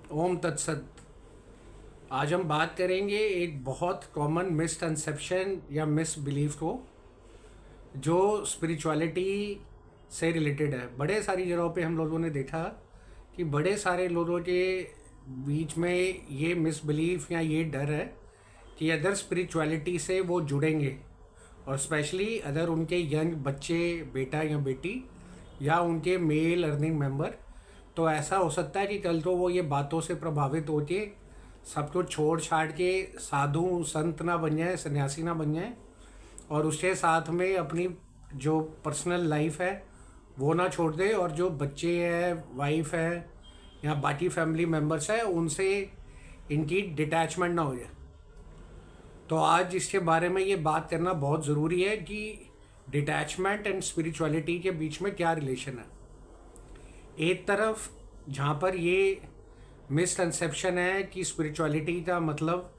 ओम तत्सत। आज हम बात करेंगे एक बहुत कॉमन मिसकंसेप्शन या मिसबिलीफ को जो स्पिरिचुअलिटी से रिलेटेड है। बड़े सारी जगहों पे हम लोगों ने देखा कि बड़े सारे लोगों के बीच में ये मिसबिलीफ या ये डर है कि अगर स्पिरिचुअलिटी से वो जुड़ेंगे और स्पेशली अगर उनके यंग बच्चे, बेटा या बेटी या उनके मेल अर्निंग मेंबर, तो ऐसा हो सकता है कि कल को वो ये बातों से प्रभावित होके सब कुछ छोड़ छाड़ के साधु संत ना बन जाए, सन्यासी ना बन जाए और उसके साथ में अपनी जो पर्सनल लाइफ है वो ना छोड़ दे और जो बच्चे हैं, वाइफ है या बाकी फैमिली मेम्बर्स है उनसे इनकी डिटैचमेंट ना हो जाए। तो आज इसके बारे में ये बात करना बहुत ज़रूरी है कि डिटैचमेंट एंड स्पिरिचुअलिटी के बीच में क्या रिलेशन है। एक तरफ जहाँ पर ये मिसकंसेप्शन है कि स्पिरिचुअलिटी का मतलब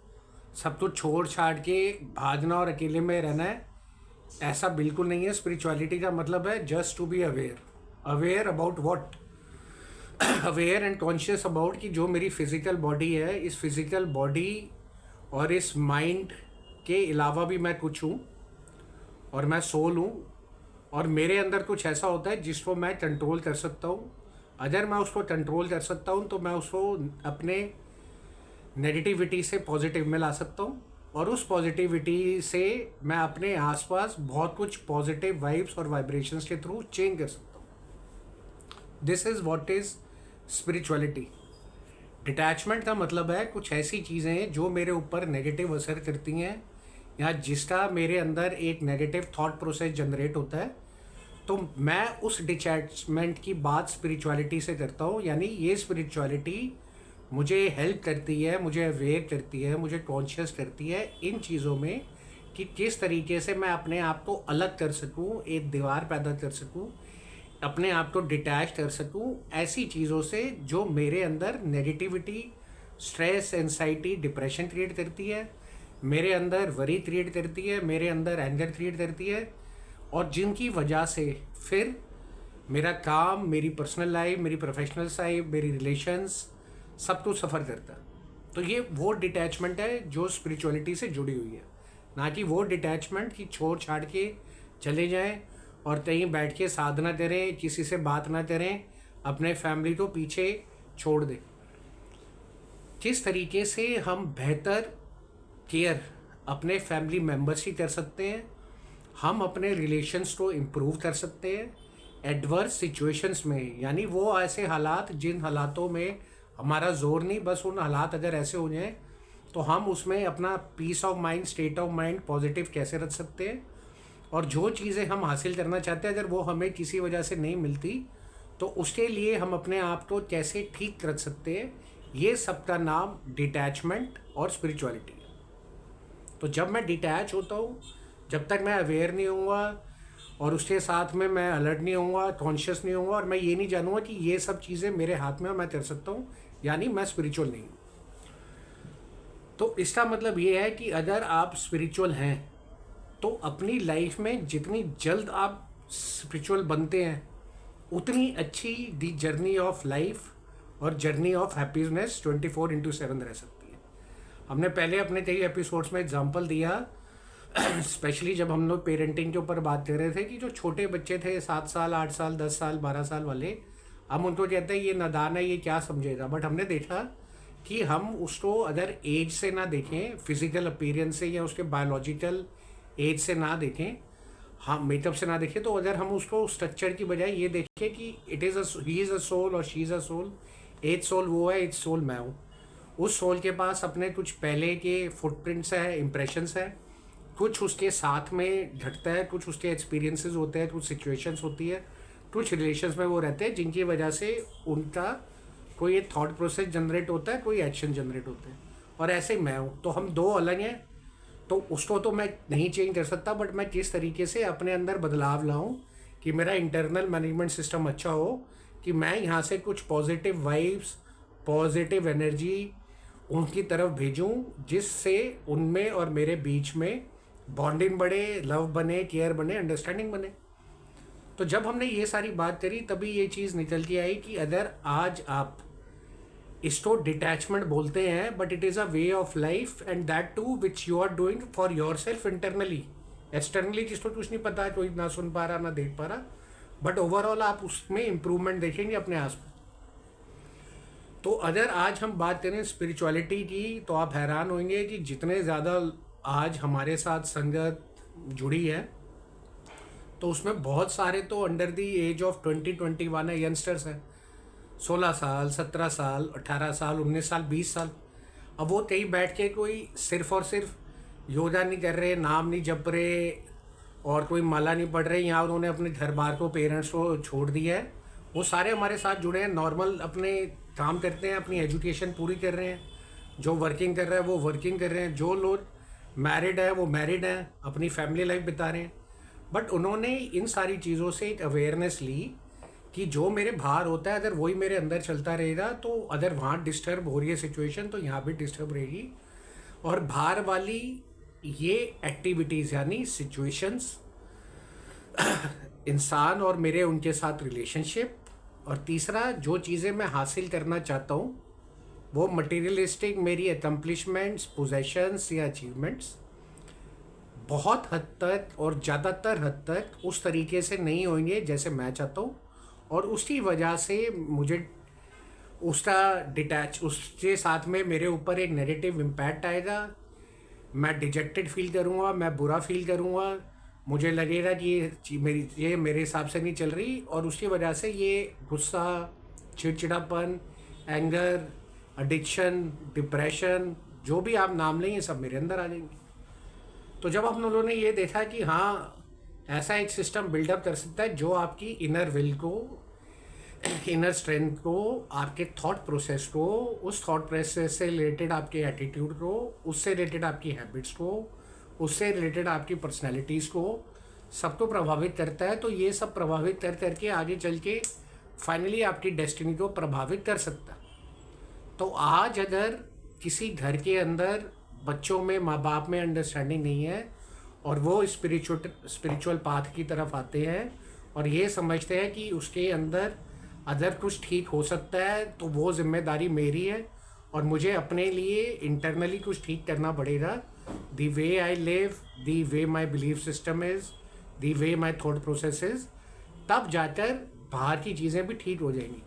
सब कुछ छोड़ छाड़ के भागना और अकेले में रहना है, ऐसा बिल्कुल नहीं है। स्पिरिचुअलिटी का मतलब है just to be aware. Aware about what? Aware and conscious about कि जो मेरी फिज़िकल बॉडी है, इस फिज़िकल बॉडी और इस माइंड के अलावा भी मैं कुछ हूँ और मैं सोल हूँ और मेरे अंदर कुछ ऐसा होता है जिसको मैं कंट्रोल कर सकता हूँ। अगर मैं उसको कंट्रोल कर सकता हूँ तो मैं उसको अपने नेगेटिविटी से पॉजिटिव में ला सकता हूँ और उस पॉजिटिविटी से मैं अपने आसपास बहुत कुछ पॉजिटिव वाइब्स और वाइब्रेशंस के थ्रू चेंज कर सकता हूँ। This is what is spirituality. Detachment का मतलब है कुछ ऐसी चीज़ें जो मेरे ऊपर नेगेटिव असर करती हैं या जिसका मेरे अंदर एक नेगेटिव थॉट प्रोसेस जनरेट होता है, तो मैं उस डिटैचमेंट की बात स्पिरिचुअलिटी से करता हूँ। यानी ये स्पिरिचुअलिटी मुझे हेल्प करती है, मुझे अवेयर करती है, मुझे कॉन्शियस करती है इन चीज़ों में कि किस तरीके से मैं अपने आप को अलग कर सकूँ, एक दीवार पैदा कर सकूँ, अपने आप को डिटैच कर सकूँ ऐसी चीज़ों से जो मेरे अंदर negativity, stress, anxiety, depression create करती है, मेरे अंदर वरी क्रिएट करती है, मेरे अंदर एंगर क्रिएट करती है और जिनकी वजह से फिर मेरा काम, मेरी पर्सनल लाइफ, मेरी प्रोफेशनल लाइफ, मेरी रिलेशंस सब कुछ सफ़र करता है। तो ये वो डिटैचमेंट है जो स्पिरिचुअलिटी से जुड़ी हुई है, ना कि वो डिटैचमेंट कि छोड़ छाड़ के चले जाएं और कहीं बैठ के साधना करें, किसी से बात ना करें, अपने फैमिली को पीछे छोड़ दें। किस तरीके से हम बेहतर केयर अपने फैमिली मेम्बर्स की कर सकते हैं, हम अपने रिलेशंस को इम्प्रूव कर सकते हैं एडवर्स सिचुएशंस में। यानी वो ऐसे हालात जिन हालातों में हमारा जोर नहीं, बस उन हालात अगर ऐसे हो जाएं तो हम उसमें अपना peace of mind, state of mind positive कैसे रख सकते हैं और जो चीज़ें हम हासिल करना चाहते हैं अगर वो हमें किसी वजह से नहीं मिलती तो उसके लिए हम अपने आप को कैसे ठीक रख सकते हैं। ये सब का नाम डिटैचमेंट और स्पिरिचुअलिटी है। तो जब मैं डिटैच होता हूँ, जब तक मैं अवेयर नहीं होऊंगा और उसके साथ में मैं अलर्ट नहीं होऊंगा, कॉन्शियस नहीं होऊंगा और मैं ये नहीं जानूंगा कि ये सब चीज़ें मेरे हाथ में मैं कर सकता हूँ, यानी मैं स्पिरिचुअल नहीं हूँ। तो इसका मतलब ये है कि अगर आप स्पिरिचुअल हैं तो अपनी लाइफ में जितनी जल्द आप स्पिरिचुअल बनते हैं उतनी अच्छी दी जर्नी ऑफ लाइफ और जर्नी ऑफ हैप्पीनेस 24/7 रह सकती है। हमने पहले अपने कई एपिसोड्स में एग्जांपल दिया, स्पेशली जब हम लोग पेरेंटिंग के ऊपर बात कर रहे थे कि जो छोटे बच्चे थे 7 साल, 8 साल, 10 साल, 12 साल वाले, हम उनको कहते हैं ये नादान है, ये क्या समझेगा। बट हमने देखा कि हम उसको अगर एज से ना देखें, फिजिकल अपीयरेंस से या उसके बायोलॉजिकल एज से ना देखें, हाँ मेकअप से ना देखें, तो अगर हम उसको स्ट्रक्चर की बजाय ये देखें कि ही इज़ अ सोल और she is a soul, as soul वो है, एज सोल मैं हूँ। उस सोल के पास अपने कुछ पहले के फुटप्रिंट्स है, इम्प्रेशंस है, कुछ उसके साथ में घटता है, कुछ उसके एक्सपीरियंसेस होते हैं, कुछ सिचुएशंस होती है, कुछ रिलेशंस में वो रहते हैं जिनकी वजह से उनका कोई एक थॉट प्रोसेस जनरेट होता है, कोई एक्शन जनरेट होता है और ऐसे ही मैं हूँ। तो हम दो अलग हैं, तो उसको तो मैं नहीं चेंज कर सकता, बट मैं किस तरीके से अपने अंदर बदलाव लाऊं कि मेरा इंटरनल मैनेजमेंट सिस्टम अच्छा हो, कि मैं यहाँ से कुछ पॉजिटिव वाइब्स, पॉजिटिव एनर्जी उनकी तरफ भेजूं जिससे उनमें और मेरे बीच में बॉन्डिंग बढ़े, लव बने, केयर बने, अंडरस्टैंडिंग बने। तो जब हमने ये सारी बात करी तभी ये चीज़ निकल के आई कि अगर आज आप इसको डिटैचमेंट बोलते हैं, but it is a way of life and that to which you are doing for yourself internally. Externally जिसको कुछ नहीं पता है, कोई ना सुन पा रहा ना देख पा रहा, बट ओवरऑल आप उसमें इम्प्रूवमेंट देखेंगे अपने आस। तो अगर आज हम बात करें स्पिरिचुअलिटी की, तो आप हैरान होंगे कि जितने ज़्यादा आज हमारे साथ संगत जुड़ी है, तो उसमें बहुत सारे तो अंडर दी एज ऑफ 20-21 है, यंगस्टर्स हैं, 16 साल, 17 साल, 18 साल, 19 साल, 20 साल। अब वो कहीं बैठ के कोई सिर्फ और सिर्फ योगा नहीं कर रहे, नाम नहीं जप रहे और कोई माला नहीं पढ़ रहे, यहाँ उन्होंने अपने घर बार को, पेरेंट्स को छोड़ दिया है। वो सारे हमारे साथ जुड़े हैं, नॉर्मल अपने काम करते हैं, अपनी एजुकेशन पूरी कर रहे हैं। जो वर्किंग कर रहा है वो वर्किंग कर रहे हैं, जो लोग मैरिड है वो मैरिड हैं, अपनी फैमिली लाइफ बिता रहे हैं। बट उन्होंने इन सारी चीज़ों से एक अवेयरनेस ली कि जो मेरे बाहर होता है, अगर वही मेरे अंदर चलता रहेगा, तो अगर वहाँ डिस्टर्ब हो रही है सिचुएशन, तो यहाँ भी डिस्टर्ब रहेगी। और बाहर वाली ये एक्टिविटीज़ यानी सिचुएशंस, इंसान और मेरे उनके साथ रिलेशनशिप, और तीसरा जो चीज़ें मैं हासिल करना चाहता हूँ वो मटेरियलिस्टिक मेरी अकम्पलिशमेंट्स, पोजेशंस या अचीवमेंट्स, बहुत हद तक और ज़्यादातर हद तक उस तरीके से नहीं होंगे जैसे मैं चाहता हूँ। और उसकी वजह से मुझे उसका डिटैच, उसके साथ में मेरे ऊपर एक नेगेटिव इम्पैक्ट आएगा। मैं डिजेक्टेड फील करूँगा, मैं बुरा फील करूँगा, मुझे लगेगा कि ये मेरे हिसाब से नहीं चल रही, और उसकी वजह से ये गुस्सा, चिड़चिड़ापन, एंगर, एडिक्शन, डिप्रेशन, जो भी आप नाम लें, ये सब मेरे अंदर आ जाएंगे। तो जब हम लोगों ने ये देखा कि हाँ, ऐसा एक सिस्टम बिल्डअप कर सकता है जो आपकी इनर विल को, इनर स्ट्रेंथ को, आपके थॉट प्रोसेस को, उस थॉट प्रोसेस से रिलेटेड आपके एटीट्यूड को, उससे रिलेटेड आपकी हैबिट्स को, उससे रिलेटेड आपकी पर्सनैलिटीज़ को, सबको प्रभावित करता है। तो ये सब प्रभावित कर करके आगे चल के फाइनली आपकी डेस्टिनी को प्रभावित कर सकता है। तो आज अगर किसी घर के अंदर बच्चों में, माँ बाप में अंडरस्टैंडिंग नहीं है और वो स्पिरिचुअल पाथ की तरफ आते हैं और ये समझते हैं कि उसके अंदर अगर कुछ ठीक हो सकता है, तो वो जिम्मेदारी मेरी है और मुझे अपने लिए इंटरनली कुछ ठीक करना पड़ेगा। The way I live, the way my belief system is, the way my thought process is, तब जाकर बाहर की चीज़ें भी ठीक हो जाएंगी।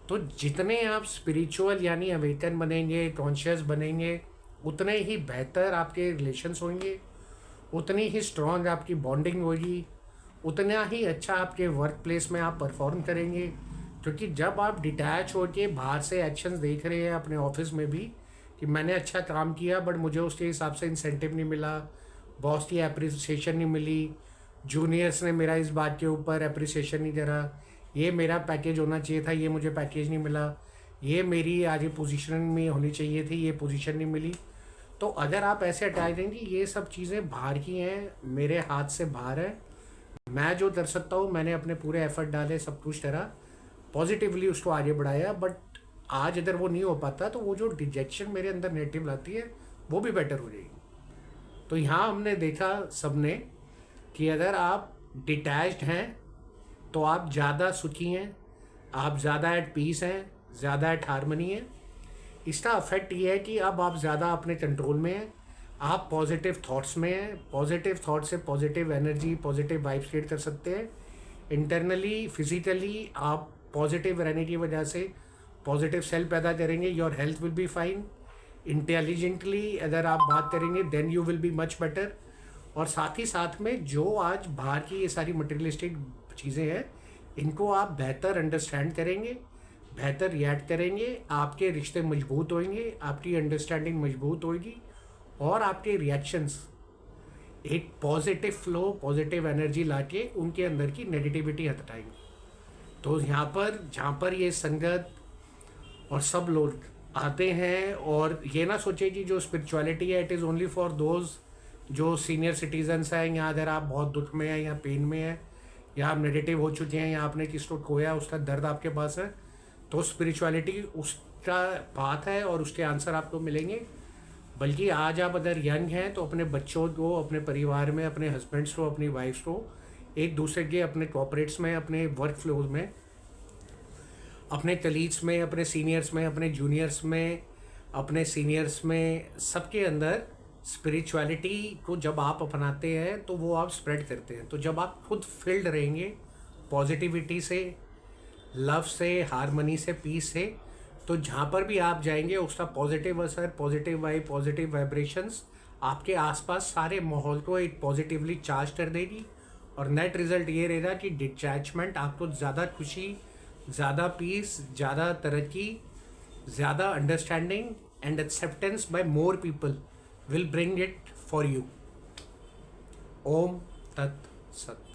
तो जितने आप स्पिरिचुअल यानी अवेकन बनेंगे, कॉन्शियस बनेंगे, उतने ही बेहतर आपके रिलेशंस होंगे, उतनी ही स्ट्रॉन्ग आपकी बॉन्डिंग होगी, उतना ही अच्छा आपके वर्क प्लेस में आप परफॉर्म करेंगे। क्योंकि जब आप डिटैच होकर बाहर से एक्शंस देख रहे हैं अपने ऑफिस में भी कि मैंने अच्छा काम किया बट मुझे उसके हिसाब से इंसेंटिव नहीं मिला, बॉस की अप्रिसिएशन नहीं मिली, जूनियर्स ने मेरा इस बात के ऊपर अप्रिसिएशन नहीं करा, ये मेरा पैकेज होना चाहिए था, ये मुझे पैकेज नहीं मिला, ये मेरी आज ये पोजीशन में होनी चाहिए थी, ये पोजीशन नहीं मिली। तो अगर आप ऐसे अटैच देंगे, ये सब चीज़ें बाहर की हैं, मेरे हाथ से बाहर है, मैं जो कर सकता हूँ, मैंने अपने पूरे एफर्ट डाले, सब कुछ करा, पॉजिटिवली उसको आगे बढ़ाया, बट आज अगर वो नहीं हो पाता तो वो जो डिजेक्शन मेरे अंदर नेगेटिव लाती है वो भी बेटर हो जाएगी। तो यहाँ हमने देखा सबने कि अगर आप डिटैच्ड हैं तो आप ज़्यादा सुखी हैं, आप ज़्यादा एट पीस हैं, ज़्यादा एट हारमनी हैं। इसका अफेक्ट ये है कि अब आप ज़्यादा अपने कंट्रोल में हैं, आप पॉजिटिव थॉट्स में हैं, पॉजिटिव थॉट से positive energy, positive vibes create कर सकते हैं। इंटरनली, फिजिकली आप पॉजिटिव रहने की वजह से पॉजिटिव सेल पैदा करेंगे, your health will be fine. Intelligently अगर आप बात करेंगे then you will be much better. और साथ ही साथ में जो आज बाहर की ये सारी मटेरियलिस्टिक चीज़ें हैं, इनको आप बेहतर अंडरस्टैंड करेंगे, बेहतर रिएक्ट करेंगे, आपके रिश्ते मजबूत होंगे, आपकी अंडरस्टैंडिंग मजबूत होगी और आपके रिएक्शंस एक पॉजिटिव फ्लो, पॉजिटिव एनर्जी लाके उनके अंदर की नेगेटिविटी हटाएंगे। तो यहाँ पर जहाँ पर ये संगत और सब लोग आते हैं, और ये ना सोचे कि जो स्पिरिचुअलिटी है it is only for those जो सीनियर सिटीजन्स हैं, या अगर आप बहुत दुख में हैं या पेन में हैं या आप नेगेटिव हो चुके हैं या आपने किसको खोया, उसका दर्द आपके पास है, तो स्पिरिचुअलिटी उसका बात है और उसके आंसर आपको मिलेंगे। बल्कि आज आप अगर यंग हैं तो अपने बच्चों को, अपने परिवार में, अपने हस्बैंड्स को, अपनी वाइफ्स को, एक दूसरे के, अपने कॉर्पोरेट्स में, अपने वर्क फ्लोज में अपने कलीग्स में, अपने सीनियर्स में, अपने जूनियर्स में, अपने सीनियर्स में, सबके अंदर स्पिरिचुअलिटी को जब आप अपनाते हैं तो वो आप स्प्रेड करते हैं। तो जब आप खुद फिल्ड रहेंगे पॉजिटिविटी से, लव से, हारमनी से, पीस से, तो जहाँ पर भी आप जाएंगे उसका पॉजिटिव असर, पॉजिटिव वाइब, पॉजिटिव वाइब्रेशंस आपके आसपास सारे माहौल को एक पॉजिटिवली चार्ज कर देगी। और नेट रिजल्ट ये रहेगा कि डिटैचमेंट आपको ज़्यादा खुशी, ज़्यादा पीस, ज़्यादा तरक्की, ज़्यादा understanding and acceptance by more people will bring it for you. ओम तत् सत।